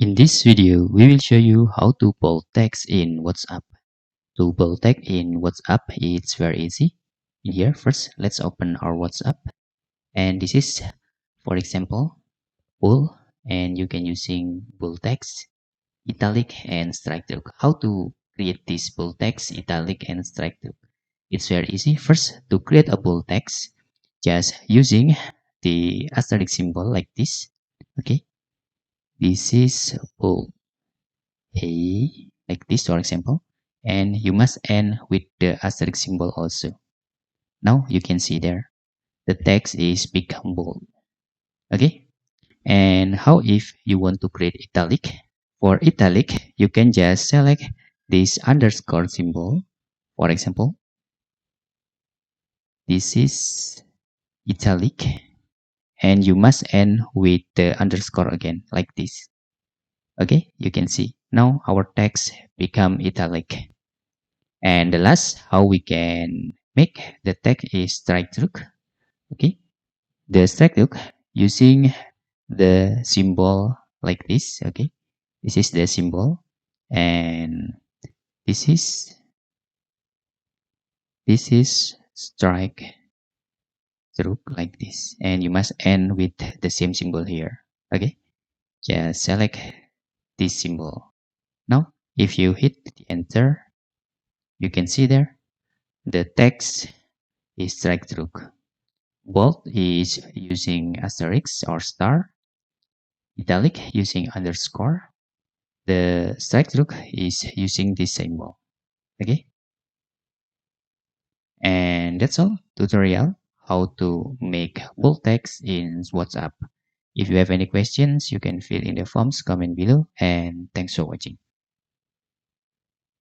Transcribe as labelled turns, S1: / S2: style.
S1: In this video, we will show you how to bold text in WhatsApp. To bold text in WhatsApp, it's very easy. In here, first, let's open our WhatsApp. And this is, for example, bold, and you can using bold text, italic, and strike through. How to create this bold text, italic, and strike through? It's very easy. First, to create a bold text, just using the asterisk symbol like this. Okay, this is bold. A like this, for example, and you must end with the asterisk symbol also. Now you can see there the text is become bold. Okay, and how if you want to create italic? For italic, you can just select this underscore symbol. For example, this is italic, and you must end with the underscore again like this. Okay, you can see now our text become italic. And the last, how we can make the text is strike through. Okay, the strike through using the symbol like this. Okay, this is the symbol, and this is strike through like this, and you must end with the same symbol here. Okay, just select this symbol. Now, if you hit the enter, you can see there the text is strike through. Bold is using asterisk or star. Italic using underscore. The strike through is using this symbol. Okay. And that's all tutorial how to make bold text in WhatsApp. If you have any questions, you can fill in the forms comment below, and thanks for watching.